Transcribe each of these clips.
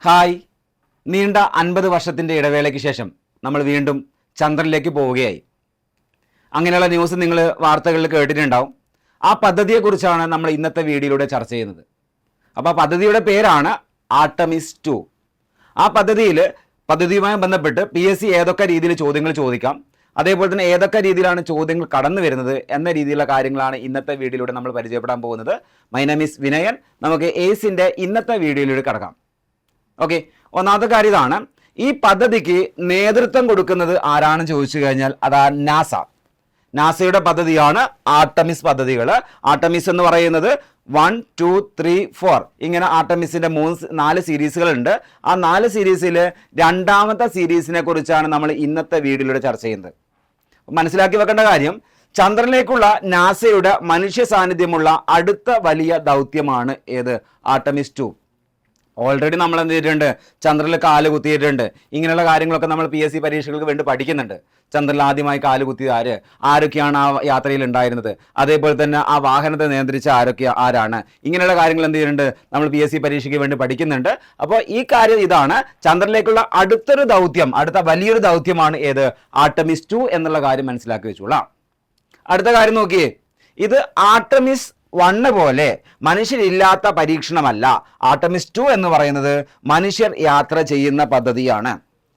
Hi, നീണ്ട 50 വർഷത്തിൻ്റെ ഇടവേളയ്ക്ക് ശേഷം നമ്മൾ വീണ്ടും ചന്ദ്രനിലേക്ക് പോവുകയായി. അങ്ങനെയുള്ള ന്യൂസ് നിങ്ങൾ വാർത്തകളിൽ കേട്ടിട്ടുണ്ടാവും. ആ പദ്ധതിയെക്കുറിച്ചാണ് നമ്മൾ ഇന്നത്തെ വീഡിയോയിലൂടെ ചർച്ച ചെയ്യുന്നത്. അപ്പോൾ ആ പദ്ധതിയുടെ പേരാണ് ആർട്ടമിസ് 2. ആ പദ്ധതിയുമായി ബന്ധപ്പെട്ട് PSC ഏതൊക്കെ രീതിയിൽ ചോദ്യങ്ങൾ ചോദിക്കാം, അതേപോലെ തന്നെ ഏതൊക്കെ രീതിയിലാണ് ചോദ്യങ്ങൾ കടന്നു വരുന്നത് എന്ന രീതിയിലുള്ള കാര്യങ്ങളാണ് ഇന്നത്തെ വീഡിയോയിലൂടെ നമ്മൾ പരിചയപ്പെടാൻ പോകുന്നത്. My name is Vinayan. നമുക്ക് ഏസിൻ്റെ ഇന്നത്തെ വീഡിയോയിലൂടെ കടക്കാം. ഓക്കെ, ഒന്നാമത്തെ കാര്യം ഇതാണ്. ഈ പദ്ധതിക്ക് നേതൃത്വം കൊടുക്കുന്നത് ആരാണെന്ന് ചോദിച്ചു കഴിഞ്ഞാൽ അതാണ് നാസയുടെ പദ്ധതിയാണ് ആർട്ടമിസ് പദ്ധതികൾ. ആർട്ടമിസ് എന്ന് പറയുന്നത് 1, 2, 3, 4 ഇങ്ങനെ ആർട്ടമിസിൻ്റെ 4 സീരീസുകളുണ്ട്. ആ 4 സീരീസിൽ രണ്ടാമത്തെ സീരീസിനെ കുറിച്ചാണ് നമ്മൾ ഇന്നത്തെ വീഡിയോയിലൂടെ ചർച്ച ചെയ്യുന്നത്. മനസ്സിലാക്കി വെക്കേണ്ട കാര്യം, ചന്ദ്രനിലേക്കുള്ള നാസയുടെ മനുഷ്യ സാന്നിധ്യമുള്ള അടുത്ത വലിയ ദൗത്യമാണ് ഏത്? ആർട്ടമിസ് 2. ഓൾറെഡി നമ്മൾ എന്ത് ചെയ്തിട്ടുണ്ട്? ചന്ദ്രനിൽ കാല് കുത്തിയിട്ടുണ്ട്. ഇങ്ങനെയുള്ള കാര്യങ്ങളൊക്കെ നമ്മൾ PSC പരീക്ഷകൾക്ക് വേണ്ടി പഠിക്കുന്നുണ്ട്. ചന്ദ്രനിൽ ആദ്യമായി കാല് കുത്തിയത് ആരൊക്കെയാണ് ആ യാത്രയിൽ ഉണ്ടായിരുന്നത്, അതേപോലെ തന്നെ ആ വാഹനത്തെ നിയന്ത്രിച്ച ആരാണ്, ഇങ്ങനെയുള്ള കാര്യങ്ങൾ എന്ത് ചെയ്യുന്നുണ്ട് നമ്മൾ PSC പരീക്ഷയ്ക്ക് വേണ്ടി പഠിക്കുന്നുണ്ട്. അപ്പോൾ ഈ കാര്യം ഇതാണ്, ചന്ദ്രനിലേക്കുള്ള അടുത്ത വലിയൊരു ദൗത്യമാണ് ഏത്? ആർട്ടമിസ് 2 എന്നുള്ള കാര്യം മനസ്സിലാക്കി വെച്ചോളാം. അടുത്ത കാര്യം നോക്കിയേ, ഇത് ആർട്ടമിസ് 1 പോലെ മനുഷ്യരില്ലാത്ത പരീക്ഷണമല്ല. ആർട്ടമിസ് 2 എന്ന് പറയുന്നത് മനുഷ്യർ യാത്ര ചെയ്യുന്ന പദ്ധതിയാണ്.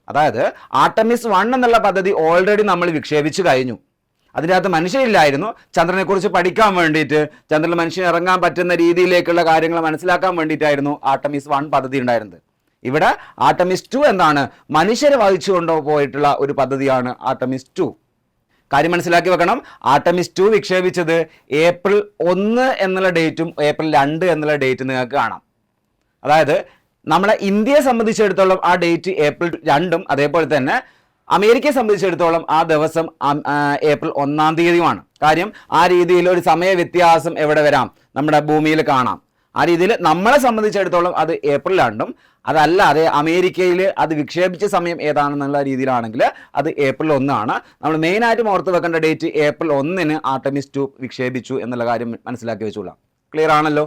അതായത് ആർട്ടമിസ് 1 എന്നുള്ള പദ്ധതി ഓൾറെഡി നമ്മൾ വിക്ഷേപിച്ചു കഴിഞ്ഞു. അതിനകത്ത് മനുഷ്യരില്ലായിരുന്നു. ചന്ദ്രനെക്കുറിച്ച് പഠിക്കാൻ വേണ്ടിയിട്ട്, ചന്ദ്രനിൽ മനുഷ്യൻ ഇറങ്ങാൻ പറ്റുന്ന രീതിയിലേക്കുള്ള കാര്യങ്ങൾ മനസ്സിലാക്കാൻ വേണ്ടിയിട്ടായിരുന്നു ആർട്ടമിസ് 1 പദ്ധതി ഉണ്ടായിരുന്നത്. ഇവിടെ ആർട്ടമിസ് 2 എന്താണ്? മനുഷ്യരെ വഹിച്ചു കൊണ്ടുപോയിട്ടുള്ള ഒരു പദ്ധതിയാണ് ആർട്ടമിസ് 2. കാര്യം മനസ്സിലാക്കി വെക്കണം. ആർട്ടമിസ് 2 വിക്ഷേപിച്ചത് ഏപ്രിൽ 1 എന്നുള്ള ഡേറ്റും ഏപ്രിൽ 2 എന്നുള്ള ഡേറ്റ് നിങ്ങൾക്ക് കാണാം. അതായത് നമ്മളെ ഇന്ത്യയെ സംബന്ധിച്ചിടത്തോളം ആ ഡേറ്റ് ഏപ്രിൽ 2ഉം അതേപോലെ തന്നെ അമേരിക്കയെ സംബന്ധിച്ചിടത്തോളം ആ ദിവസം ഏപ്രിൽ 1-ാം തീയതിയുമാണ്. കാര്യം ആ രീതിയിൽ ഒരു സമയ വ്യത്യാസം എവിടെ വരാം? നമ്മുടെ ഭൂമിയിൽ കാണാം. ആ രീതിയിൽ നമ്മളെ സംബന്ധിച്ചിടത്തോളം അത് ഏപ്രിൽ 2ഉം, അതല്ലാതെ അമേരിക്കയിൽ അത് വിക്ഷേപിച്ച സമയം ഏതാണെന്നുള്ള രീതിയിലാണെങ്കിൽ അത് ഏപ്രിൽ 1 നമ്മൾ മെയിനായിട്ടും ഓർത്ത് വെക്കേണ്ട ഡേറ്റ് ഏപ്രിൽ 1 ആർട്ടമിസ് 2 വിക്ഷേപിച്ചു എന്നുള്ള കാര്യം മനസ്സിലാക്കി വെച്ചോളാം. ക്ലിയർ ആണല്ലോ.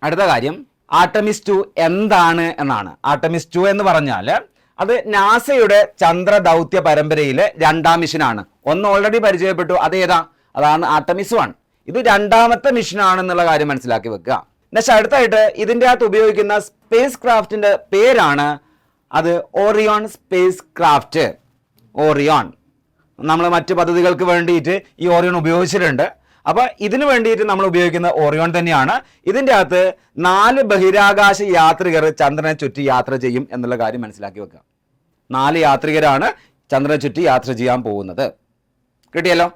അടുത്ത കാര്യം, ആർട്ടമിസ് 2 എന്താണ് എന്നാണ്. ആർട്ടമിസ് 2 എന്ന് പറഞ്ഞാൽ അത് നാസയുടെ ചന്ദ്ര ദൗത്യ പരമ്പരയിലെ 2ാം മിഷനാണ്. ഒന്ന് ഓൾറെഡി പരിചയപ്പെട്ടു, അതാണ് ആർട്ടമിസ് 1. ഇത് 2ാമത്തെ മിഷനാണെന്നുള്ള കാര്യം മനസ്സിലാക്കി വെക്കുക. നെക്സ്റ്റ് അടുത്തായിട്ട് ഇതിൻ്റെ അകത്ത് ഉപയോഗിക്കുന്ന സ്പേസ് ക്രാഫ്റ്റിൻ്റെ പേരാണ് അത് ഓറിയോൺ സ്പേസ് ക്രാഫ്റ്റ്. ഓറിയോൺ നമ്മൾ മറ്റ് പദ്ധതികൾക്ക് വേണ്ടിയിട്ട് ഈ ഓറിയോൺ ഉപയോഗിച്ചിട്ടുണ്ട്. അപ്പോൾ ഇതിനു വേണ്ടിയിട്ട് നമ്മൾ ഉപയോഗിക്കുന്ന ഓറിയോൺ തന്നെയാണ്. ഇതിൻ്റെ അകത്ത് 4 ബഹിരാകാശ യാത്രികർ ചന്ദ്രനെ ചുറ്റി യാത്ര ചെയ്യും എന്നുള്ള കാര്യം മനസ്സിലാക്കി വെക്കുക. 4 യാത്രികരാണ് ചന്ദ്രനെ ചുറ്റി യാത്ര ചെയ്യാൻ പോകുന്നത്. കിട്ടിയല്ലോ.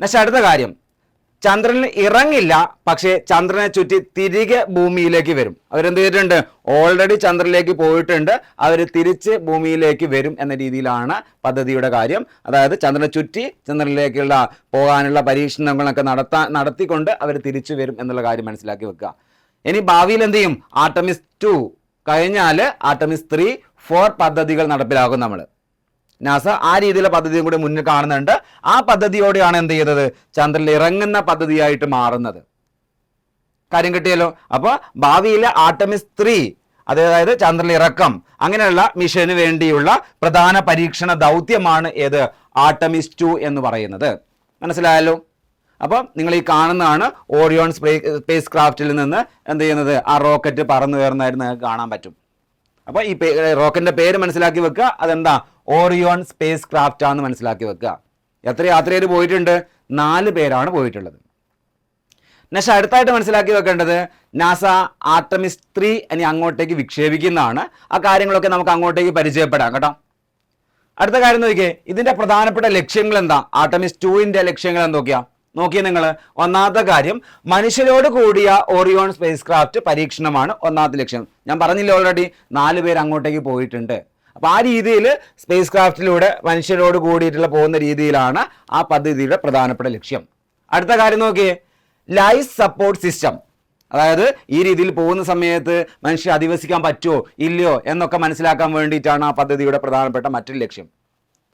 നെക്സ്റ്റ് അടുത്ത കാര്യം, ചന്ദ്രനിൽ ഇറങ്ങില്ല, പക്ഷേ ചന്ദ്രനെ ചുറ്റി തിരികെ ഭൂമിയിലേക്ക് വരും. അവരെന്ത് ചെയ്തിട്ടുണ്ട്? ഓൾറെഡി ചന്ദ്രനിലേക്ക് പോയിട്ടുണ്ട്. അവർ തിരിച്ച് ഭൂമിയിലേക്ക് വരും എന്ന രീതിയിലാണ് പദ്ധതിയുടെ കാര്യം. അതായത് ചന്ദ്രനെ ചുറ്റി ചന്ദ്രനിലേക്കുള്ള പോകാനുള്ള പരീക്ഷണങ്ങളൊക്കെ നടത്തിക്കൊണ്ട് അവർ തിരിച്ചു വരും എന്നുള്ള കാര്യം മനസ്സിലാക്കി വെക്കുക. ഇനി ഭാവിയിൽ എന്ത് ചെയ്യും? ആർട്ടമിസ് 2 കഴിഞ്ഞാൽ ആർട്ടമിസ് 3, 4 പദ്ധതികൾ നടപ്പിലാക്കും നമ്മൾ. നാസ ആ രീതിയിലുള്ള പദ്ധതിയും കൂടി മുന്നിൽ കാണുന്നുണ്ട്. ആ പദ്ധതിയോടെയാണ് എന്ത് ചെയ്തത്? ചന്ദ്രനിൽ ഇറങ്ങുന്ന പദ്ധതിയായിട്ട് മാറുന്നത്. കാര്യം കിട്ടിയല്ലോ. അപ്പോൾ ഭാവിയിലെ ആർട്ടമിസ് 3, അതായത് ചന്ദ്രനിൽ ഇറക്കം, അങ്ങനെയുള്ള മിഷന് വേണ്ടിയുള്ള പ്രധാന പരീക്ഷണ ദൗത്യമാണ് ഏത്? ആർട്ടമിസ് 2 എന്ന് പറയുന്നത്. മനസ്സിലായല്ലോ. അപ്പം നിങ്ങൾ ഈ കാണുന്നതാണ് ഓറിയോൺ സ്പേസ് ക്രാഫ്റ്റിൽ നിന്ന് എന്ത് ചെയ്യുന്നത്? ആ റോക്കറ്റ് പറന്നു കയറുന്നതായിട്ട് നിങ്ങൾക്ക് കാണാൻ പറ്റും. അപ്പോൾ ഈ റോക്കറ്റിൻ്റെ പേര് മനസ്സിലാക്കി വെക്കുക. അതെന്താ? ഓറിയോൺ സ്പേസ് ക്രാഫ്റ്റ് ആണെന്ന് മനസ്സിലാക്കി വെക്കുക. എത്ര യാത്രികർ പോയിട്ടുണ്ട്? 4 പേരാണ് പോയിട്ടുള്ളത്. നെക്സ്റ്റ് അടുത്തായിട്ട് മനസ്സിലാക്കി വെക്കേണ്ടത്, നാസ ആർട്ടമിസ് 3 ഇനി അങ്ങോട്ടേക്ക് വിക്ഷേപിക്കുന്നതാണ്. ആ കാര്യങ്ങളൊക്കെ നമുക്ക് അങ്ങോട്ടേക്ക് പരിചയപ്പെടാം കേട്ടോ. അടുത്ത കാര്യം നോക്കിയേ, ഇതിൻ്റെ പ്രധാനപ്പെട്ട ലക്ഷ്യങ്ങൾ എന്താ? ആർട്ടമിസ് 2ൻ്റെ ലക്ഷ്യങ്ങൾ നോക്കിയേ നിങ്ങൾ. ഒന്നാമത്തെ കാര്യം, മനുഷ്യരോട് കൂടിയ ഓറിയോൺ സ്പേസ് ക്രാഫ്റ്റ് പരീക്ഷണമാണ് ഒന്നാമത്തെ ലക്ഷ്യം. ഞാൻ പറഞ്ഞില്ല, ഓൾറെഡി 4 പേര് അങ്ങോട്ടേക്ക് പോയിട്ടുണ്ട്. അപ്പോൾ ആ രീതിയിൽ സ്പേസ് ക്രാഫ്റ്റിലൂടെ മനുഷ്യരോട് കൂടിയിട്ടുള്ള പോകുന്ന രീതിയിലാണ് ആ പദ്ധതിയുടെ പ്രധാനപ്പെട്ട ലക്ഷ്യം. അടുത്ത കാര്യം നോക്കിയേ, ലൈഫ് സപ്പോർട്ട് സിസ്റ്റം. അതായത് ഈ രീതിയിൽ പോകുന്ന സമയത്ത് മനുഷ്യർ അധിവസിക്കാൻ പറ്റുമോ ഇല്ലയോ എന്നൊക്കെ മനസ്സിലാക്കാൻ വേണ്ടിയിട്ടാണ് ആ പദ്ധതിയുടെ പ്രധാനപ്പെട്ട മറ്റൊരു ലക്ഷ്യം.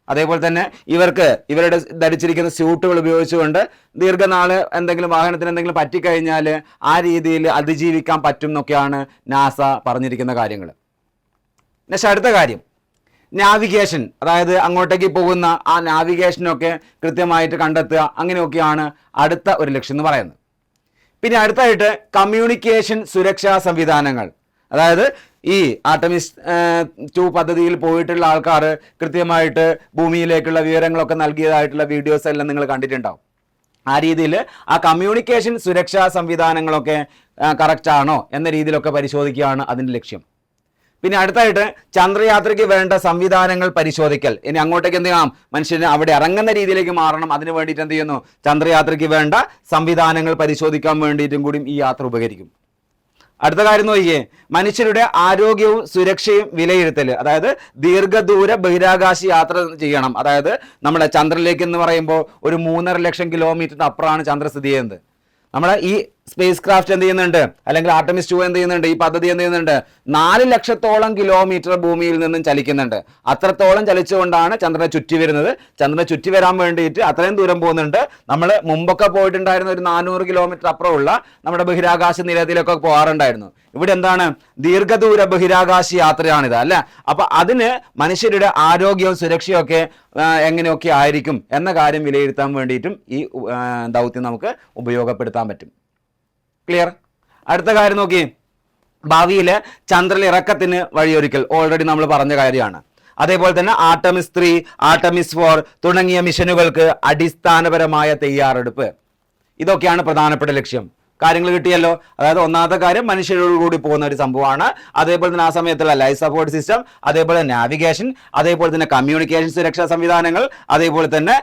അതേപോലെ തന്നെ ഇവരുടെ ധരിച്ചിരിക്കുന്ന സ്യൂട്ടുകൾ ഉപയോഗിച്ചുകൊണ്ട് ദീർഘനാൾ വാഹനത്തിന് എന്തെങ്കിലും പറ്റിക്കഴിഞ്ഞാൽ ആ രീതിയിൽ അതിജീവിക്കാൻ പറ്റും എന്നൊക്കെയാണ് നാസ പറഞ്ഞിരിക്കുന്ന കാര്യങ്ങൾ. നെക്സ്റ്റ് അടുത്ത കാര്യം നാവിഗേഷൻ, അതായത് അങ്ങോട്ടേക്ക് പോകുന്ന ആ നാവിഗേഷനൊക്കെ കൃത്യമായിട്ട് കണ്ടെത്തുക, അങ്ങനെയൊക്കെയാണ് അടുത്ത ഒരു ലക്ഷ്യം എന്ന് പറയുന്നത്. പിന്നെ അടുത്തായിട്ട് കമ്മ്യൂണിക്കേഷൻ സുരക്ഷാ സംവിധാനങ്ങൾ, അതായത് ഈ ആർടെമിസ് 2 പദ്ധതിയിൽ പോയിട്ടുള്ള ആൾക്കാർ കൃത്യമായിട്ട് ഭൂമിയിലേക്കുള്ള വിവരങ്ങളൊക്കെ നൽകിയതായിട്ടുള്ള വീഡിയോസ് എല്ലാം നിങ്ങൾ കണ്ടിട്ടുണ്ടാവും. ആ രീതിയിൽ ആ കമ്മ്യൂണിക്കേഷൻ സുരക്ഷാ സംവിധാനങ്ങളൊക്കെ കറക്റ്റ് ആണോ എന്ന രീതിയിലൊക്കെ പരിശോധിക്കുകയാണ് അതിൻ്റെ ലക്ഷ്യം. പിന്നെ അടുത്തായിട്ട് ചന്ദ്രയാത്രയ്ക്ക് വേണ്ട സംവിധാനങ്ങൾ പരിശോധിക്കൽ. ഇനി അങ്ങോട്ടേക്ക് എന്ത് ചെയ്യണം, മനുഷ്യന് അവിടെ ഇറങ്ങുന്ന രീതിയിലേക്ക് മാറണം. അതിന് വേണ്ടിയിട്ട് എന്ത് ചെയ്യുന്നു, ചന്ദ്രയാത്രയ്ക്ക് വേണ്ട സംവിധാനങ്ങൾ പരിശോധിക്കാൻ വേണ്ടിയിട്ടും കൂടി ഈ യാത്ര ഉപകരിക്കും. അടുത്ത കാര്യം നോക്കിയേ, മനുഷ്യരുടെ ആരോഗ്യവും സുരക്ഷയും വിലയിരുത്തൽ. അതായത് ദീർഘദൂര ബഹിരാകാശ യാത്ര ചെയ്യണം. അതായത് നമ്മുടെ ചന്ദ്രനിലേക്ക് എന്ന് പറയുമ്പോൾ ഒരു 3.5 ലക്ഷം കിലോമീറ്ററിന് അപ്പുറമാണ് ചന്ദ്രൻ സ്ഥിതി ചെയ്യുന്നത്. നമ്മളെ ഈ സ്പേസ് ക്രാഫ്റ്റ് എന്ത് ചെയ്യുന്നുണ്ട്, അല്ലെങ്കിൽ ആർടെമിസ് 2 എന്ത് ചെയ്യുന്നുണ്ട്, ഈ പദ്ധതി എന്ത് ചെയ്യുന്നുണ്ട്, 4 ലക്ഷത്തോളം കിലോമീറ്റർ ഭൂമിയിൽ നിന്നും ചലിക്കുന്നുണ്ട്. അത്രത്തോളം ചലിച്ചുകൊണ്ടാണ് ചന്ദ്രനെ ചുറ്റി വരുന്നത്. ചന്ദ്രനെ ചുറ്റി വരാൻ വേണ്ടിയിട്ട് അത്രയും ദൂരം പോകുന്നുണ്ട്. നമ്മൾ മുമ്പൊക്കെ പോയിട്ടുണ്ടായിരുന്ന ഒരു 400 കിലോമീറ്റർ അപ്പുറമുള്ള നമ്മുടെ ബഹിരാകാശ നിലയത്തിലൊക്കെ പോകാറുണ്ടായിരുന്നു. ഇവിടെ എന്താണ്, ദീർഘദൂര ബഹിരാകാശ യാത്രയാണിത് അല്ലെ. അപ്പൊ അതിന് മനുഷ്യരുടെ ആരോഗ്യവും സുരക്ഷയും ഒക്കെ എങ്ങനെയൊക്കെ ആയിരിക്കും എന്ന കാര്യം വിലയിരുത്താൻ വേണ്ടിയിട്ടും ഈ ദൗത്യം നമുക്ക് ഉപയോഗപ്പെടുത്താൻ പറ്റും. ക്ലിയർ? അടുത്ത കാര്യം നോക്കി, ഭാവിയിൽ ചന്ദ്രനിൽ ഇറക്കത്തിന് വഴിയൊരുക്കൽ. ഓൾറെഡി നമ്മൾ പറഞ്ഞ കാര്യമാണ്. അതേപോലെ തന്നെ ആർടെമിസ് 3, ആർടെമിസ് 4 തുടങ്ങിയ മിഷനുകൾക്ക് അടിസ്ഥാനപരമായ തയ്യാറെടുപ്പ്. ഇതൊക്കെയാണ് പ്രധാനപ്പെട്ട ലക്ഷ്യം. കാര്യങ്ങൾ കിട്ടിയല്ലോ. അതായത് ഒന്നാമത്തെ കാര്യം മനുഷ്യരോടുകൂടി പോകുന്ന ഒരു സംഭവമാണ്. അതേപോലെ തന്നെ ആ സമയത്തുള്ള ലൈഫ് സപ്പോർട്ട് സിസ്റ്റം, അതേപോലെ നാവിഗേഷൻ, അതേപോലെ തന്നെ കമ്മ്യൂണിക്കേഷൻ സുരക്ഷാ സംവിധാനങ്ങൾ, അതേപോലെ തന്നെ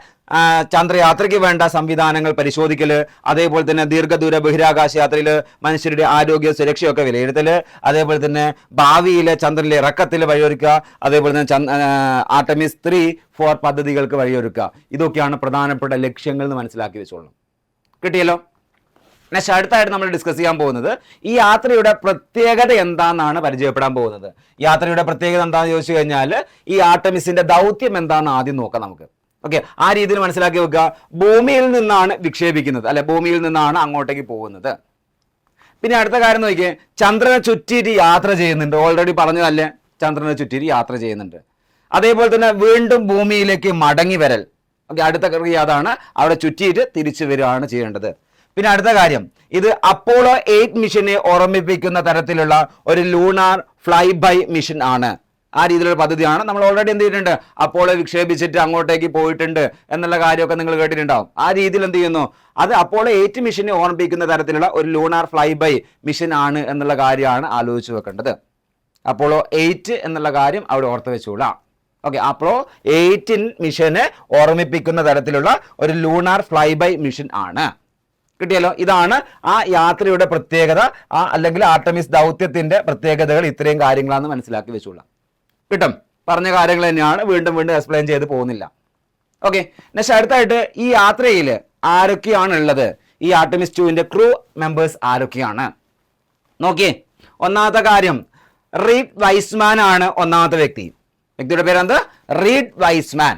ചന്ദ്രയാത്രയ്ക്ക് വേണ്ട സംവിധാനങ്ങൾ പരിശോധിക്കൽ, അതേപോലെ തന്നെ ദീർഘദൂര ബഹിരാകാശ യാത്രയിൽ മനുഷ്യരുടെ ആരോഗ്യ സുരക്ഷയൊക്കെ വിലയിരുത്തൽ, അതേപോലെ തന്നെ ഭാവിയിലെ ചന്ദ്രനിലെ ഇറക്കത്തിൽ വഴിയൊരുക്കുക, അതേപോലെ തന്നെ ആർടെമിസ് 3, 4 പദ്ധതികൾക്ക് വഴിയൊരുക്കുക. ഇതൊക്കെയാണ് പ്രധാനപ്പെട്ട ലക്ഷ്യങ്ങൾ എന്ന് മനസ്സിലാക്കി വെച്ചോളണം. കിട്ടിയല്ലോ. നെക്സ്റ്റ് അടുത്തായിട്ട് നമ്മൾ ഡിസ്കസ് ചെയ്യാൻ പോകുന്നത് ഈ യാത്രയുടെ പ്രത്യേകത എന്താണെന്നാണ് പരിചയപ്പെടാൻ പോകുന്നത്. യാത്രയുടെ പ്രത്യേകത എന്താണെന്ന് ചോദിച്ചു കഴിഞ്ഞാൽ ഈ ആർടെമിസിന്റെ ദൗത്യം എന്താണെന്ന് ആദ്യം നോക്കാം നമുക്ക്. ഓക്കെ, ആ രീതിയിൽ മനസ്സിലാക്കി വെക്കുക. ഭൂമിയിൽ നിന്നാണ് വിക്ഷേപിക്കുന്നത് അല്ലെ, ഭൂമിയിൽ നിന്നാണ് അങ്ങോട്ടേക്ക് പോകുന്നത്. പിന്നെ അടുത്ത കാര്യം നോക്കിയേ, ചന്ദ്രനെ ചുറ്റിയിട്ട് യാത്ര ചെയ്യുന്നുണ്ട്. ഓൾറെഡി പറഞ്ഞതല്ലേ, ചന്ദ്രനെ ചുറ്റിയിട്ട് യാത്ര ചെയ്യുന്നുണ്ട്. അതേപോലെ തന്നെ വീണ്ടും ഭൂമിയിലേക്ക് മടങ്ങി വരൽ. ഓക്കെ, അടുത്ത ക്രിയ അതാണ്, അവിടെ ചുറ്റിയിട്ട് തിരിച്ചു വരികയാണ് ചെയ്യേണ്ടത്. പിന്നെ അടുത്ത കാര്യം, ഇത് അപ്പോളോ 8 മിഷനെ ഓർമ്മിപ്പിക്കുന്ന തരത്തിലുള്ള ഒരു ലൂണാർ ഫ്ലൈ ബൈ മിഷൻ ആണ്. ആ രീതിയിലുള്ള പദ്ധതിയാണ്. നമ്മൾ ഓൾറെഡി എന്ത് ചെയ്തിട്ടുണ്ട്, അപ്പോളോ വിക്ഷേപിച്ചിട്ട് അങ്ങോട്ടേക്ക് പോയിട്ടുണ്ട് എന്നുള്ള കാര്യമൊക്കെ നിങ്ങൾ കേട്ടിട്ടുണ്ടാവും. ആ രീതിയിൽ എന്ത് ചെയ്യുന്നു, അത് അപ്പോളോ 8 മിഷനെ ഓർമ്മിപ്പിക്കുന്ന തരത്തിലുള്ള ഒരു ലൂണാർ ഫ്ലൈ ബൈ മിഷൻ ആണ് എന്നുള്ള കാര്യമാണ് ആലോചിച്ച് വെക്കേണ്ടത്. അപ്പോളോ 8 എന്നുള്ള കാര്യം അവിടെ ഓർത്ത് വെച്ചോളാം. ഓക്കെ, അപ്പോളോ 8 മിഷനെ ഓർമ്മിപ്പിക്കുന്ന തരത്തിലുള്ള ഒരു ലൂണാർ ഫ്ലൈ ബൈ മിഷൻ ആണ്. കിട്ടിയല്ലോ. ഇതാണ് ആ യാത്രയുടെ പ്രത്യേകത, അല്ലെങ്കിൽ ആർടെമിസ് ദൗത്യത്തിന്റെ പ്രത്യേകതകൾ. ഇത്രയും കാര്യങ്ങളാണെന്ന് മനസ്സിലാക്കി വെച്ചോളാം. കിട്ടും. പറഞ്ഞ കാര്യങ്ങൾ തന്നെയാണ്, വീണ്ടും വീണ്ടും എക്സ്പ്ലെയിൻ ചെയ്ത് പോകുന്നില്ല. ഓക്കെ, നെക്സ്റ്റ് അടുത്തായിട്ട് ഈ യാത്രയിൽ ആരൊക്കെയാണ് ഉള്ളത്, ഈ ആർടെമിസ് 2ന്റെ ക്രൂ മെമ്പേഴ്സ് ആരൊക്കെയാണ് നോക്കിയേ. ഒന്നാമത്തെ കാര്യം, റീഡ് വൈസ്മാൻ ആണ് ഒന്നാമത്തെ വ്യക്തി. വ്യക്തിയുടെ പേരെന്ത്? Reid Wiseman.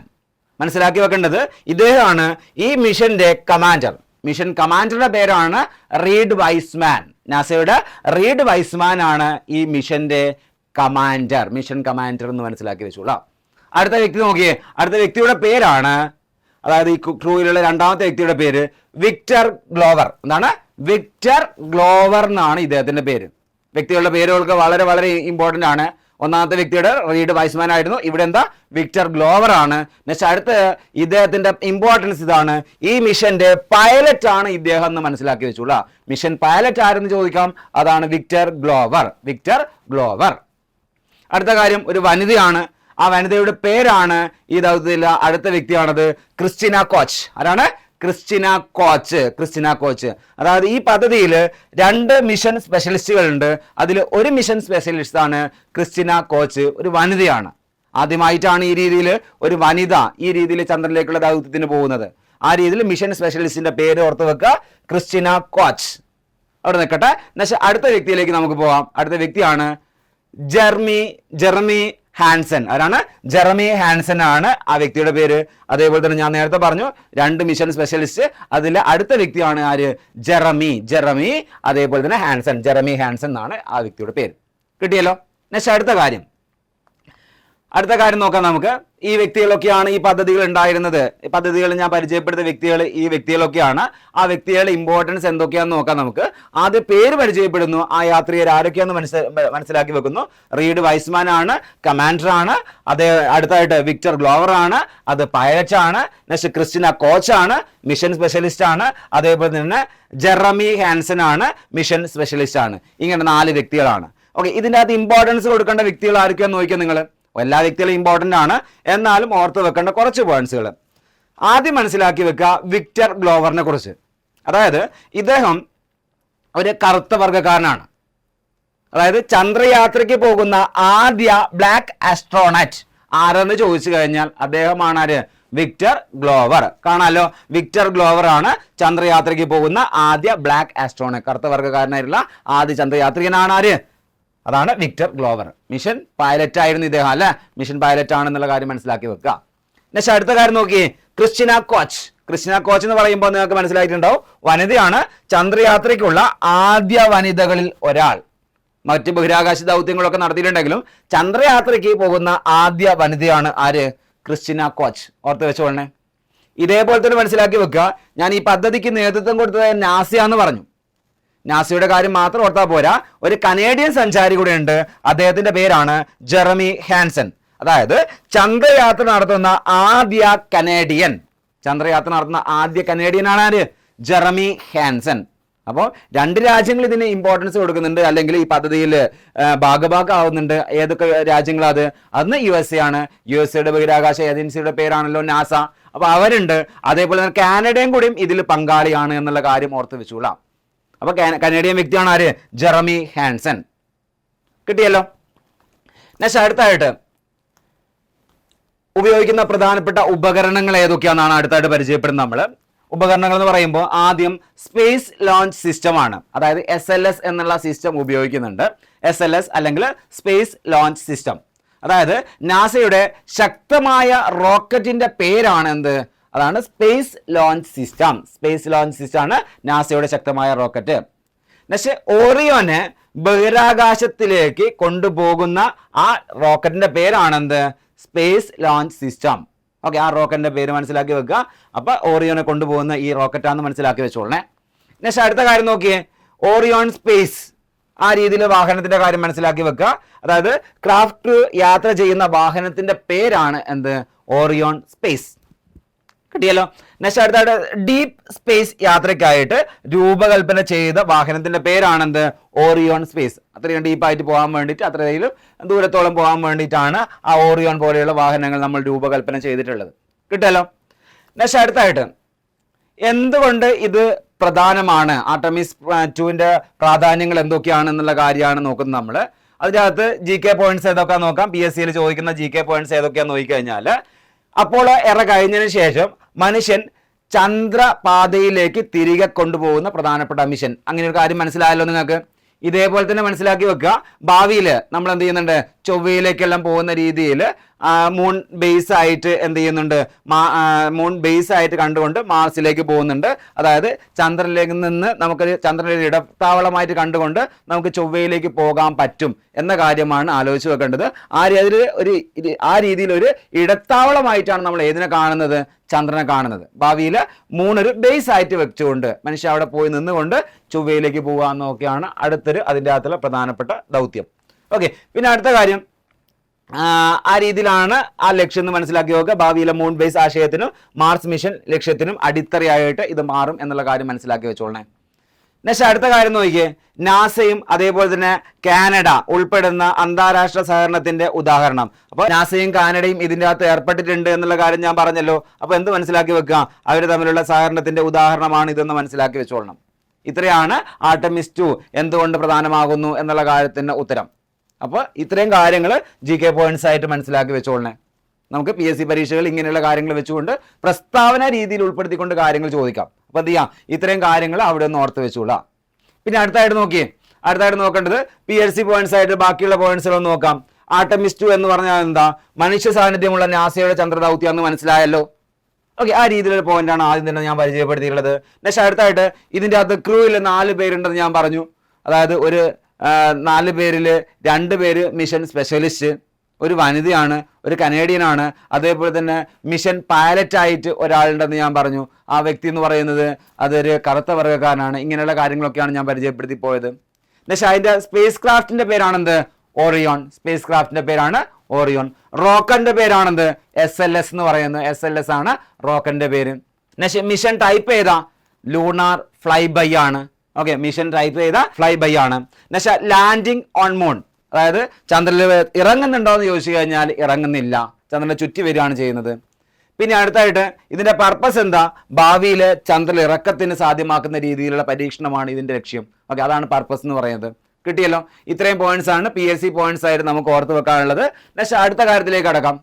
മനസ്സിലാക്കി വെക്കേണ്ടത്, ഇദ്ദേഹമാണ് ഈ മിഷന്റെ കമാൻഡർ. മിഷൻ കമാൻഡറുടെ പേരാണ് റീഡ് വൈസ്മാൻ. നാസയുടെ റീഡ് വൈസ്മാൻ ആണ് ഈ മിഷന്റെ കമാൻഡർ, മിഷൻ കമാൻഡർ എന്ന് മനസ്സിലാക്കി വെച്ചോളാം. അടുത്ത വ്യക്തി നോക്കിയേ, അടുത്ത വ്യക്തിയുടെ പേരാണ്, അതായത് ഈ ക്രൂയിലുള്ള രണ്ടാമത്തെ വ്യക്തിയുടെ പേര് വിക്ടർ ഗ്ലോവർ. എന്താണ്? വിക്ടർ ഗ്ലോവർ എന്നാണ് ഇദ്ദേഹത്തിന്റെ പേര്. വ്യക്തികളുടെ പേരുകൾക്ക് വളരെ വളരെ ഇമ്പോർട്ടൻ്റ് ആണ്. ഒന്നാമത്തെ വ്യക്തിയുടെ റീഡ് വൈസ്മാൻ ആയിരുന്നു, ഇവിടെ എന്താ വിക്ടർ ഗ്ലോവർ ആണ്. നെക്സ്റ്റ് അടുത്ത ഇദ്ദേഹത്തിന്റെ ഇമ്പോർട്ടൻസ് ഇതാണ്, ഈ മിഷന്റെ പൈലറ്റ് ആണ് ഇദ്ദേഹം എന്ന് മനസ്സിലാക്കി വെച്ചോളൂ. മിഷൻ പൈലറ്റ് ആരെന്ന് ചോദിക്കാം, അതാണ് വിക്ടർ ഗ്ലോവർ. Victor Glover. അടുത്ത കാര്യം, ഒരു വനിതയാണ്. ആ വനിതയുടെ പേരാണ് ഈ ദൗത്യത്തിലെ അടുത്ത വ്യക്തിയാണത് ക്രിസ്റ്റിന കോച്ച്. ആരാണ്? ക്രിസ്റ്റിന കോച്ച്. ക്രിസ്റ്റിന കോച്ച്. അതായത് ഈ പദ്ധതിയിൽ 2 മിഷൻ സ്പെഷ്യലിസ്റ്റുകളുണ്ട്. അതിൽ ഒരു മിഷൻ സ്പെഷ്യലിസ്റ്റ് ആണ് ക്രിസ്റ്റിന കോച്ച്, ഒരു വനിതയാണ്. ആദ്യമായിട്ടാണ് ഈ രീതിയിൽ ഒരു വനിത ഈ രീതിയിൽ ചന്ദ്രനിലേക്കുള്ള ദൗത്യത്തിന് പോകുന്നത്. ആ രീതിയിൽ മിഷൻ സ്പെഷ്യലിസ്റ്റിന്റെ പേര് ഓർത്ത് വെക്കുക, ക്രിസ്റ്റിന കോച്ച്. അവിടെ നിൽക്കട്ടെ. അടുത്ത വ്യക്തിയിലേക്ക് നമുക്ക് പോവാം. അടുത്ത വ്യക്തിയാണ് ജെറമി ഹാൻസൺ. ആരാണ്? ജെറമി ഹാൻസൺ ആണ് ആ വ്യക്തിയുടെ പേര്. അതേപോലെ തന്നെ ഞാൻ നേരത്തെ പറഞ്ഞു 2 മിഷൻ സ്പെഷ്യലിസ്റ്റ്, അതിൽ അടുത്ത വ്യക്തിയാണ് ആര്? ജെറമി. അതേപോലെ തന്നെ ഹാൻസൺ, ജെറമി ഹാൻസൺ എന്നാണ് ആ വ്യക്തിയുടെ പേര്. കിട്ടിയല്ലോ. നെക്സ്റ്റ് അടുത്ത കാര്യം, അടുത്ത കാര്യം നോക്കാം നമുക്ക്. ഈ വ്യക്തികളൊക്കെയാണ് ഈ പദ്ധതികൾ ഉണ്ടായിരുന്നത്. ഈ പദ്ധതികൾ ഞാൻ പരിചയപ്പെടുത്തിയ വ്യക്തികൾ ഈ വ്യക്തികളൊക്കെയാണ്. ആ വ്യക്തികളുടെ ഇമ്പോർട്ടൻസ് എന്തൊക്കെയാണെന്ന് നോക്കാം നമുക്ക്. ആദ്യം പേര് പരിചയപ്പെടുന്നു. ആ യാത്രികർ ആരൊക്കെയാണെന്ന് മനസ്സിലാക്കി വെക്കുന്നു. റീഡ് വൈസ്മാൻ ആണ്, കമാൻഡർ ആണ്. അതേ അടുത്തായിട്ട് വിക്ടർ ഗ്ലോവർ ആണ്, അത് പൈലറ്റ് ആണ്. നെക്സ്റ്റ് ക്രിസ്റ്റിന കോച്ച് ആണ്, മിഷൻ സ്പെഷ്യലിസ്റ്റ് ആണ്. അതേപോലെ തന്നെ ജെറമി ഹാൻസൺ ആണ്, മിഷൻ സ്പെഷ്യലിസ്റ്റ് ആണ്. ഇങ്ങനെ 4 വ്യക്തികളാണ്. ഓക്കെ, ഇതിൻ്റെ അകത്ത് ഇമ്പോർട്ടൻസ് കൊടുക്കേണ്ട വ്യക്തികൾ ആരൊക്കെയാന്ന് നോക്കിയാൽ നിങ്ങൾ. എല്ലാ വ്യക്തികളും ഇമ്പോർട്ടൻ്റ് ആണ്, എന്നാലും ഓർത്ത് വെക്കേണ്ട കുറച്ച് പോയിന്റ്സുകൾ ആദ്യം മനസ്സിലാക്കി വെക്കുക. വിക്ടർ ഗ്ലോവറിനെ കുറിച്ച്, അതായത് ഇദ്ദേഹം ഒരു കറുത്ത വർഗ്ഗക്കാരനാണ്. അതായത് ചന്ദ്രയാത്രയ്ക്ക് പോകുന്ന ആദ്യ ബ്ലാക്ക് ആസ്ട്രോണറ്റ് ആരെന്ന് ചോദിച്ചു കഴിഞ്ഞാൽ അദ്ദേഹമാണ് ആര്? Victor Glover. കാണാലോ, വിക്ടർ ഗ്ലോവർ ആണ് ചന്ദ്രയാത്രയ്ക്ക് പോകുന്ന ആദ്യ ബ്ലാക്ക് ആസ്ട്രോണറ്റ്. കറുത്ത വർഗ്ഗക്കാരനായിട്ടുള്ള ആദ്യ ചന്ദ്രയാത്രികനാണ് ആര്? അതാണ് വിക്ടർ ഗ്ലോവർ. മിഷൻ പൈലറ്റ് ആയിരുന്നു ഇദ്ദേഹം, അല്ലെ? മിഷൻ പൈലറ്റ് ആണെന്നുള്ള കാര്യം മനസ്സിലാക്കി വെക്കുക. നെക്സ്റ്റ് അടുത്ത കാര്യം നോക്കിയേ, ക്രിസ്റ്റിന കോച്ച്. ക്രിസ്റ്റിന കോച്ച് എന്ന് പറയുമ്പോൾ നിങ്ങൾക്ക് മനസ്സിലായിട്ടുണ്ടാവും, വനിതയാണ്. ചന്ദ്രയാത്രയ്ക്കുള്ള ആദ്യ വനിതകളിൽ ഒരാൾ. മറ്റ് ബഹിരാകാശ ദൗത്യങ്ങളൊക്കെ നടത്തിയിട്ടുണ്ടെങ്കിലും ചന്ദ്രയാത്രയ്ക്ക് പോകുന്ന ആദ്യ വനിതയാണ് ആര്? ക്രിസ്റ്റിന കോച്ച്. ഓർത്ത് വെച്ചോളണേ. ഇതേപോലെ തന്നെ മനസ്സിലാക്കി വെക്കുക, ഞാൻ ഈ പദ്ധതിക്ക് നേതൃത്വം കൊടുത്തത് നാസ എന്ന് പറഞ്ഞു. നാസയുടെ കാര്യം മാത്രം ഓർത്താൽ പോരാ, ഒരു കനേഡിയൻ സഞ്ചാരി കൂടെ ഉണ്ട്. അദ്ദേഹത്തിന്റെ പേരാണ് ജെറമി ഹാൻസൺ. അതായത് ചന്ദ്രയാത്ര നടത്തുന്ന ആദ്യ കനേഡിയൻ. ചന്ദ്രയാത്ര നടത്തുന്ന ആദ്യ കനേഡിയനാണ് ആര്? Jeremy Hanson. അപ്പോൾ 2 രാജ്യങ്ങൾ ഇതിന് ഇമ്പോർട്ടൻസ് കൊടുക്കുന്നുണ്ട്, അല്ലെങ്കിൽ ഈ പദ്ധതിയിൽ ഭാഗഭാഗമാവുന്നുണ്ട്. ഏതൊക്കെ രാജ്യങ്ങളത്? അന്ന് USA ആണ്. USA ബഹിരാകാശ ഏജൻസിയുടെ പേരാണല്ലോ നാസ. അപ്പോൾ അവരുണ്ട്. അതേപോലെ തന്നെ കാനഡയും കൂടിയും ഇതിൽ പങ്കാളിയാണ് എന്നുള്ള കാര്യം ഓർത്ത് വെച്ചുകൊള്ളാം. അപ്പൊ കനേഡിയൻ വ്യക്തിയാണ് ആര്? Jeremy Hanson. കിട്ടിയല്ലോ. നെക്സ്റ്റ് അടുത്തായിട്ട് ഉപയോഗിക്കുന്ന പ്രധാനപ്പെട്ട ഉപകരണങ്ങൾ ഏതൊക്കെയാണെന്നാണ് അടുത്തായിട്ട് പരിചയപ്പെടുന്നത് നമ്മൾ. ഉപകരണങ്ങൾ എന്ന് പറയുമ്പോൾ ആദ്യം സ്പേസ് ലോഞ്ച് സിസ്റ്റം ആണ്. അതായത് SLS എന്നുള്ള സിസ്റ്റം ഉപയോഗിക്കുന്നുണ്ട്. SLS അല്ലെങ്കിൽ സ്പേസ് ലോഞ്ച് സിസ്റ്റം. അതായത് നാസയുടെ ശക്തമായ റോക്കറ്റിന്റെ പേരാണ് എന്ത്? അതാണ് space launch system. Space launch system ആണ് നാസയുടെ ശക്തമായ റോക്കറ്റ്. നെക്സ്റ്റ് ഓറിയോനെ ബഹിരാകാശത്തിലേക്ക് കൊണ്ടുപോകുന്ന ആ റോക്കറ്റിന്റെ പേരാണെന്ത്? Space launch system. ഓക്കെ, ആ റോക്കറ്റിന്റെ പേര് മനസ്സിലാക്കി വെക്കുക. അപ്പൊ ഓറിയോനെ കൊണ്ടുപോകുന്ന ഈ റോക്കറ്റാണെന്ന് മനസ്സിലാക്കി വെച്ചോളണേ. നെക്സ്റ്റ് അടുത്ത കാര്യം നോക്കിയേ, ഓറിയോൺ സ്പേസ്. ആ രീതിയിൽ വാഹനത്തിന്റെ കാര്യം മനസ്സിലാക്കി വെക്കുക. അതായത് ക്രാഫ്റ്റ് യാത്ര ചെയ്യുന്ന വാഹനത്തിന്റെ പേരാണ് എന്ത്? Orion space. കിട്ടിയല്ലോ. നെക്സ്റ്റ് അടുത്തായിട്ട് ഡീപ്പ് സ്പേസ് യാത്രയ്ക്കായിട്ട് രൂപകൽപ്പന ചെയ്ത വാഹനത്തിന്റെ പേരാണെന്ത്? Orion space. അത്രയും ഡീപ്പായിട്ട് പോകാൻ വേണ്ടിയിട്ട്, അത്രയും ദൂരത്തോളം പോകാൻ വേണ്ടിയിട്ടാണ് ആ ഓറിയോൺ പോലെയുള്ള വാഹനങ്ങൾ നമ്മൾ രൂപകൽപ്പന ചെയ്തിട്ടുള്ളത്. കിട്ടിയല്ലോ. നെക്സ്റ്റ് അടുത്തായിട്ട് എന്തുകൊണ്ട് ഇത് പ്രധാനമാണ്, ആർടെമിസ് 2ന്റെ പ്രാധാന്യങ്ങൾ എന്തൊക്കെയാണെന്നുള്ള കാര്യമാണ് നോക്കുന്നത് നമ്മൾ. അതിനകത്ത് GK പോയിന്റ്സ് ഏതൊക്കെയാ നോക്കാം. PSCയിൽ ചോദിക്കുന്ന GK പോയിന്റ്സ് ഏതൊക്കെയാന്ന് നോക്കിക്കഴിഞ്ഞാൽ, അപ്പോളോ എറ കഴിഞ്ഞതിന് ശേഷം മനുഷ്യൻ ചന്ദ്രപാതയിലേക്ക് തിരികെ കൊണ്ടുപോകുന്ന പ്രധാനപ്പെട്ട മിഷൻ. അങ്ങനെ ഒരു കാര്യം മനസ്സിലായല്ലോ നിങ്ങൾക്ക്. ഇതേപോലെ തന്നെ മനസ്സിലാക്കി വെക്കുക, ഭാവിയിൽ നമ്മൾ എന്ത് ചെയ്യുന്നുണ്ട്? ചൊവ്വയിലേക്കെല്ലാം പോകുന്ന രീതിയിൽ മൂൺ ബേസ് ആയിട്ട് എന്ത് ചെയ്യുന്നുണ്ട്? മൂൺ ബേസ് ആയിട്ട് കണ്ടുകൊണ്ട് മാർസിലേക്ക് പോകുന്നുണ്ട്. അതായത് ചന്ദ്രനിലേക്ക് നിന്ന് നമുക്കൊരു ചന്ദ്രനിലെ ഇടത്താവളമായിട്ട് കണ്ടുകൊണ്ട് നമുക്ക് ചൊവ്വയിലേക്ക് പോകാൻ പറ്റും എന്ന കാര്യമാണ് ആലോചിച്ച് വെക്കേണ്ടത്. ആ രീതിയിൽ ഒരു ഇടത്താവളമായിട്ടാണ് നമ്മൾ ഏതിനെ കാണുന്നത്? ചന്ദ്രനെ കാണുന്നത്. ഭാവിയിൽ മൂണൊരു ബേസ് ആയിട്ട് വെച്ചുകൊണ്ട് മനുഷ്യ അവിടെ പോയി നിന്നുകൊണ്ട് ചൊവ്വയിലേക്ക് പോകുക എന്നൊക്കെയാണ് അടുത്തൊരു അതിൻ്റെ അകത്തുള്ള പ്രധാനപ്പെട്ട ദൗത്യം. ഓക്കെ, പിന്നെ അടുത്ത കാര്യം, ആ രീതിയിലാണ് ആ ലക്ഷ്യം എന്ന് മനസ്സിലാക്കി നോക്കുക. ഭാവിയിലെ മൂൺ ബേസ് ആശയത്തിനും മാർസ് മിഷൻ ലക്ഷ്യത്തിനും അടിത്തറയായിട്ട് ഇത് മാറും എന്നുള്ള കാര്യം മനസ്സിലാക്കി വെച്ചോളണേ. നെക്സ്റ്റ് അടുത്ത കാര്യം നോക്കിയേ, നാസയും അതേപോലെ തന്നെ കാനഡ ഉൾപ്പെടുന്ന അന്താരാഷ്ട്ര സഹകരണത്തിന്റെ ഉദാഹരണം. അപ്പോൾ നാസയും കാനഡയും ഇതിൻ്റെ അകത്ത് ഏർപ്പെട്ടിട്ടുണ്ട് എന്നുള്ള കാര്യം ഞാൻ പറഞ്ഞല്ലോ. അപ്പോൾ എന്ത് മനസ്സിലാക്കി വെക്കുക? അവർ തമ്മിലുള്ള സഹകരണത്തിന്റെ ഉദാഹരണമാണ് ഇതെന്ന് മനസ്സിലാക്കി വെച്ചോളണം. ഇത്രയാണ് ആർടെമിസ് 2 എന്തുകൊണ്ട് പ്രധാനമാകുന്നു എന്നുള്ള കാര്യത്തിന്റെ ഉത്തരം. അപ്പോൾ ഇത്രയും കാര്യങ്ങൾ GK പോയിന്റ്സ് ആയിട്ട് മനസ്സിലാക്കി വെച്ചോളണേ. നമുക്ക് PSC പരീക്ഷകൾ ഇങ്ങനെയുള്ള കാര്യങ്ങൾ വെച്ചുകൊണ്ട് പ്രസ്താവന രീതിയിൽ ഉൾപ്പെടുത്തിക്കൊണ്ട് കാര്യങ്ങൾ ചോദിക്കാം. അപ്പോൾ എന്ത് ചെയ്യാം? ഇത്രയും കാര്യങ്ങൾ അവിടെ ഒന്ന് ഓർത്ത് വെച്ചുകൊള്ളാം. പിന്നെ അടുത്തായിട്ട് നോക്കേണ്ടത് PSC പോയിന്റ്സ് ആയിട്ട് ബാക്കിയുള്ള പോയിന്റ്സുകൾ നോക്കാം. ആർടെമിസ് 2 എന്ന് പറഞ്ഞാൽ എന്താ? മനുഷ്യ സാന്നിധ്യമുള്ള നാസയുടെ ചന്ദ്രദൗത്യം എന്ന് മനസ്സിലായല്ലോ. ഓക്കെ, ആ രീതിയിലൊരു പോയിന്റാണ് ആദ്യം തന്നെ ഞാൻ പരിചയപ്പെടുത്തിയിട്ടുള്ളത്. നെക്സ്റ്റ് അടുത്തായിട്ട് ഇതിൻ്റെ അകത്ത് ക്രൂവിൽ 4 പേരുണ്ടെന്ന് ഞാൻ പറഞ്ഞു. അതായത് ഒരു 4 പേരിൽ 2 പേര് മിഷൻ സ്പെഷ്യലിസ്റ്റ്. ഒരു വനിതയാണ്, ഒരു കനേഡിയനാണ്. അതേപോലെ തന്നെ മിഷൻ പൈലറ്റായിട്ട് ഒരാളുണ്ടെന്ന് ഞാൻ പറഞ്ഞു. ആ വ്യക്തി എന്ന് പറയുന്നത് അതൊരു കറുത്ത വർഗ്ഗക്കാരനാണ്. ഇങ്ങനെയുള്ള കാര്യങ്ങളൊക്കെയാണ് ഞാൻ പരിചയപ്പെടുത്തി പോയത്. പക്ഷേ അതിൻ്റെ സ്പേസ് ക്രാഫ്റ്റിൻ്റെ പേരാണെന്ത്? ഓറിയോൺ. സ്പേസ് ക്രാഫ്റ്റിൻ്റെ പേരാണ് ഓറിയോൺ. റോക്കറിൻ്റെ പേരാണെന്ത്? SLS എന്ന് പറയുന്നത്. SLS ആണ് റോക്കറിൻ്റെ പേര്. മിഷൻ ടൈപ്പ് ഏതാ? ലൂണാർ ഫ്ലൈ ബൈ ആണ്. ഓക്കെ, മിഷൻ ടൈപ്പ് ചെയ്ത ഫ്ലൈ ബൈ ആണ്. ലാൻഡിങ് ഓൺ മൂൺ, അതായത് ചന്ദ്രനിൽ ഇറങ്ങുന്നുണ്ടോ എന്ന് ചോദിച്ചു കഴിഞ്ഞാൽ ഇറങ്ങുന്നില്ല, ചന്ദ്രനെ ചുറ്റി വരികയാണ് ചെയ്യുന്നത്. പിന്നെ അടുത്തായിട്ട് ഇതിന്റെ പർപ്പസ് എന്താ? ഭാവിയിൽ ചന്ദ്രനിൽ ഇറക്കത്തിന് സാധ്യമാക്കുന്ന രീതിയിലുള്ള പരീക്ഷണമാണ് ഇതിന്റെ ലക്ഷ്യം. ഓക്കെ, അതാണ് പർപ്പസ് എന്ന് പറയുന്നത്. കിട്ടിയല്ലോ. ഇത്രയും പോയിന്റ്സ് ആണ് PSC പോയിന്റ്സ് ആയിട്ട് നമുക്ക് ഓർത്ത് വെക്കാനുള്ളത്. അടുത്ത കാര്യത്തിലേക്ക് കടക്കാം.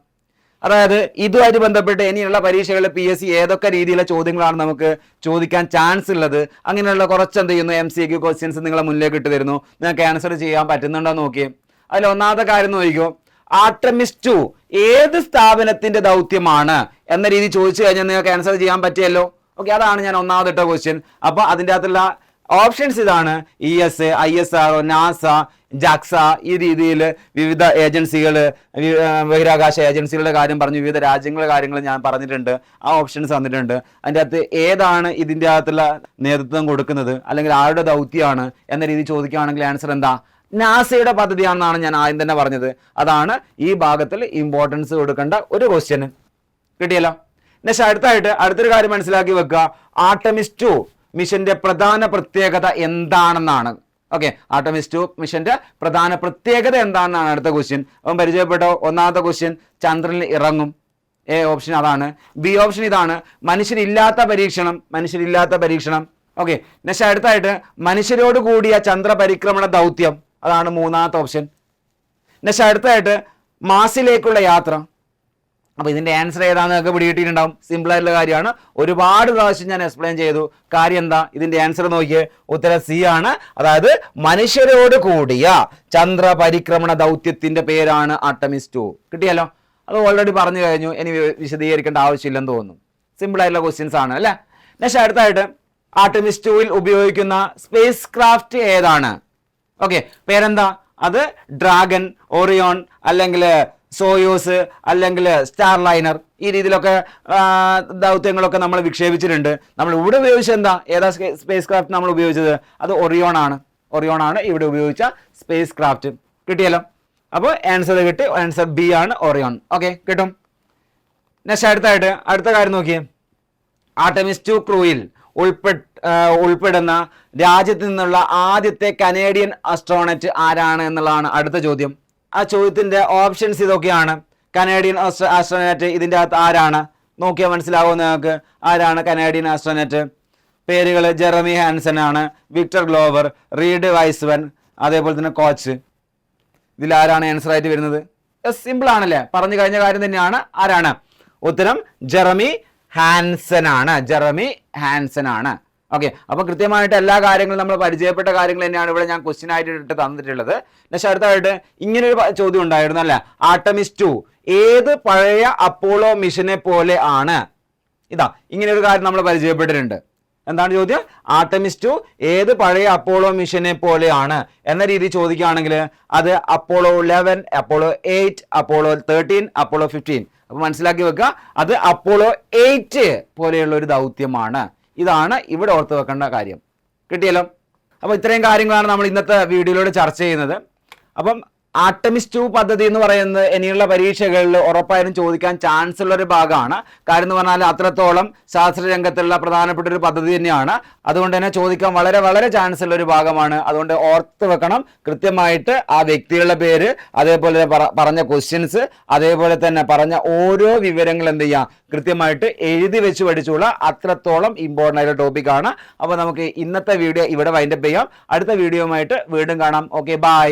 അതായത് ഇതുമായിട്ട് ബന്ധപ്പെട്ട് ഇനിയുള്ള പരീക്ഷകളിൽ PSC ഏതൊക്കെ രീതിയിലുള്ള ചോദ്യങ്ങളാണ് നമുക്ക് ചോദിക്കാൻ ചാൻസ് ഉള്ളത്, അങ്ങനെയുള്ള കുറച്ച് എന്ത് ചെയ്യുന്നു MCQ ക്വസ്റ്റ്യൻസ് നിങ്ങളെ മുന്നിലേക്ക് ഇട്ട് തരുന്നു. നിങ്ങൾക്ക് ആൻസർ ചെയ്യാൻ പറ്റുന്നുണ്ടോ നോക്കിയേ. അതിൽ ഒന്നാമത്തെ കാര്യം നോക്കിക്കോ, ആർടെമിസ് 2 ഏത് സ്ഥാപനത്തിന്റെ ദൗത്യമാണ് എന്ന രീതി ചോദിച്ചു കഴിഞ്ഞാൽ നിങ്ങൾക്ക് ആൻസർ ചെയ്യാൻ പറ്റിയല്ലോ. ഓക്കെ, അതാണ് ഞാൻ ഒന്നാമതിട്ട ക്വസ്റ്റ്യൻ. അപ്പോൾ അതിൻ്റെ അകത്തുള്ള ഓപ്ഷൻസ് ഇതാണ്: ES, ISRO, നാസ, ജാക്സ. ഈ രീതിയിൽ വിവിധ ഏജൻസികൾ, ബഹിരാകാശ ഏജൻസികളുടെ കാര്യം പറഞ്ഞു, വിവിധ രാജ്യങ്ങളുടെ കാര്യങ്ങൾ ഞാൻ പറഞ്ഞിട്ടുണ്ട്. ആ ഓപ്ഷൻസ് തന്നിട്ടുണ്ട്. അതിൻ്റെ അകത്ത് ഏതാണ് ഇതിൻ്റെ അകത്തുള്ള നേതൃത്വം കൊടുക്കുന്നത്, അല്ലെങ്കിൽ ആരുടെ ദൗത്യമാണ് എന്ന രീതി ചോദിക്കുകയാണെങ്കിൽ ആൻസർ എന്താ? നാസയുടെ പദ്ധതിയാണെന്നാണ് ഞാൻ ആദ്യം തന്നെ പറഞ്ഞത്. അതാണ് ഈ ഭാഗത്തിൽ ഇമ്പോർട്ടൻസ് കൊടുക്കേണ്ട ഒരു ക്വസ്റ്റ്യൻ. കിട്ടിയല്ലോ. അടുത്തൊരു കാര്യം മനസ്സിലാക്കി വെക്കുക, ആർടെമിസ് 2 മിഷന്റെ പ്രധാന പ്രത്യേകത എന്താണെന്നാണ്. ഓക്കെ, ആർടെമിസ് 2 മിഷന്റെ പ്രധാന പ്രത്യേകത എന്താണെന്നാണ് അടുത്ത ക്വസ്റ്റ്യൻ. അപ്പം പരിചയപ്പെട്ടോ. ഒന്നാമത്തെ ക്വസ്റ്റ്യൻ, ചന്ദ്രനിൽ ഇറങ്ങും. A ഓപ്ഷൻ അതാണ്. B ഓപ്ഷൻ ഇതാണ്, മനുഷ്യരില്ലാത്ത പരീക്ഷണം. ഓക്കെ, അടുത്തായിട്ട് മനുഷ്യരോട് കൂടിയ ചന്ദ്ര പരിക്രമണ ദൗത്യം, അതാണ് മൂന്നാമത്തെ ഓപ്ഷൻ. അടുത്തായിട്ട് മാസിലേക്കുള്ള യാത്ര. അപ്പോൾ ഇതിൻ്റെ ആൻസർ ഏതാണെന്ന് നിങ്ങൾക്ക് പിടികിട്ടിയിട്ടുണ്ടാവും. സിമ്പിളായിട്ടുള്ള കാര്യമാണ്. ഒരുപാട് പ്രാവശ്യം ഞാൻ എക്സ്പ്ലെയിൻ ചെയ്തു. കാര്യം എന്താ? ഇതിൻ്റെ ആൻസർ നോക്കിയേ, ഉത്തരം C ആണ്. അതായത് മനുഷ്യരോട് കൂടിയ ചന്ദ്ര പരിക്രമണ ദൗത്യത്തിന്റെ പേരാണ് ആർടെമിസ് 2. കിട്ടിയല്ലോ. അത് ഓൾറെഡി പറഞ്ഞു കഴിഞ്ഞു, ഇനി വിശദീകരിക്കേണ്ട ആവശ്യമില്ലെന്ന് തോന്നുന്നു. സിമ്പിളായിട്ടുള്ള ക്വസ്റ്റ്യൻസ് ആണ് അല്ലേ. അടുത്തായിട്ട് ആർടെമിസ് 2 ഉപയോഗിക്കുന്ന സ്പേസ് ക്രാഫ്റ്റ് ഏതാണ്? ഓക്കെ, പേരെന്താ? അത് ഡ്രാഗൺ, ഓറിയോൺ, അല്ലെങ്കിൽ സോയൂസ്, അല്ലെങ്കിൽ സ്റ്റാർ ലൈനർ. ഈ രീതിയിലൊക്കെ ദൗത്യങ്ങളൊക്കെ നമ്മൾ വിക്ഷേപിച്ചിട്ടുണ്ട്. നമ്മൾ ഇവിടെ ഉപയോഗിച്ചത് എന്താ? ഏതാ സ്പേസ് ക്രാഫ്റ്റ് നമ്മൾ ഉപയോഗിച്ചത്? അത് ഒറിയോൺ ആണ് ഇവിടെ ഉപയോഗിച്ച സ്പേസ് ക്രാഫ്റ്റ്. കിട്ടിയല്ലോ. അപ്പോൾ ആൻസർ കിട്ടി. ആൻസർ B ആണ്, ഒറിയോൺ. ഓക്കെ, കിട്ടും. അടുത്ത കാര്യം നോക്കിയേ, ആർടെമിസ് 2 ക്രൂയിൽ ഉൾപ്പെടുന്ന രാജ്യത്ത് നിന്നുള്ള ആദ്യത്തെ കനേഡിയൻ അസ്ട്രോണറ്റ് ആരാണ് എന്നുള്ളതാണ് അടുത്ത ചോദ്യം. ആ ചോദ്യത്തിന്റെ ഓപ്ഷൻസ് ഇതൊക്കെയാണ്. കനേഡിയൻ ആസ്ട്രോനറ്റ് ഇതിൻ്റെ അകത്ത് ആരാണ്? നോക്കിയാൽ മനസ്സിലാവും നിങ്ങൾക്ക്. ആരാണ് കനേഡിയൻ ആസ്ട്രോനറ്റ്? പേരുകൾ ജെറമി ഹാൻസൺ ആണ്, വിക്ടർ ഗ്ലോവർ, റീഡ് വൈസ്വൻ, അതേപോലെ തന്നെ കോച്ച്. ഇതിൽ ആരാണ് ആൻസർ ആയിട്ട് വരുന്നത്? സിമ്പിൾ ആണല്ലേ, പറഞ്ഞു കഴിഞ്ഞ കാര്യം തന്നെയാണ്. ആരാണ്? ഉത്തരം ജെറമി ഹാൻസൺ ആണ്. ഓക്കെ, അപ്പോൾ കൃത്യമായിട്ട് എല്ലാ കാര്യങ്ങളും നമ്മൾ പരിചയപ്പെട്ട കാര്യങ്ങൾ തന്നെയാണ് ഇവിടെ ഞാൻ ക്വസ്റ്റ്യൻ ആയിട്ട് ഇട്ട് തന്നിട്ടുള്ളത്. അടുത്തായിട്ട് ഇങ്ങനൊരു ചോദ്യം ഉണ്ടായിരുന്നു അല്ലേ, ആർടെമിസ് 2 ഏത് പഴയ അപ്പോളോ മിഷനെ പോലെ ആണ്? ഇങ്ങനെ ഒരു കാര്യം നമ്മൾ പരിചയപ്പെട്ടിട്ടുണ്ട്. എന്താണ് ചോദ്യം? ആർടെമിസ് 2 ഏത് പഴയ അപ്പോളോ മിഷനെ പോലെയാണ് എന്ന രീതി ചോദിക്കുകയാണെങ്കിൽ അത് അപ്പോളോ 11, അപ്പോളോ 8, അപ്പോളോ 13, അപ്പോളോ 15. അപ്പോൾ മനസ്സിലാക്കി വെക്കുക, അത് അപ്പോളോ 8 പോലെയുള്ള ഒരു ദൗത്യമാണ്. ഇതാണ് ഇവിടെ ഓർത്ത് വെക്കേണ്ട കാര്യം. കിട്ടിയല്ലോ. അപ്പോൾ ഇത്രയും കാര്യങ്ങളാണ് നമ്മൾ ഇന്നത്തെ വീഡിയോയിലൂടെ ചർച്ച ചെയ്യുന്നത്. അപ്പം ആർടെമിസ് 2 പദ്ധതി എന്ന് പറയുന്നത് ഇനിയുള്ള പരീക്ഷകളിൽ ഉറപ്പായും ചോദിക്കാൻ ചാൻസ് ഉള്ള ഒരു ഭാഗമാണ്. കാര്യം എന്ന് പറഞ്ഞാൽ അത്രത്തോളം ശാസ്ത്രരംഗത്തുള്ള പ്രധാനപ്പെട്ട ഒരു പദ്ധതി തന്നെയാണ്. അതുകൊണ്ട് തന്നെ ചോദിക്കാൻ വളരെ വളരെ ചാൻസ് ഉള്ള ഒരു ഭാഗമാണ്. അതുകൊണ്ട് ഓർത്ത് വെക്കണം കൃത്യമായിട്ട് ആ വ്യക്തികളുടെ പേര്, അതേപോലെ പറഞ്ഞ ക്വസ്റ്റ്യൻസ്, അതേപോലെ തന്നെ പറഞ്ഞ ഓരോ വിവരങ്ങൾ എന്ത് ചെയ്യുക, കൃത്യമായിട്ട് എഴുതി വെച്ച് പഠിച്ചുള്ള അത്രത്തോളം ഇമ്പോർട്ടൻ്റ് ആയിട്ടുള്ള ടോപ്പിക്കാണ്. അപ്പോൾ നമുക്ക് ഇന്നത്തെ വീഡിയോ ഇവിടെ വൈൻഡപ്പ് ചെയ്യാം. അടുത്ത വീഡിയോയുമായിട്ട് വീണ്ടും കാണാം. Okay, by.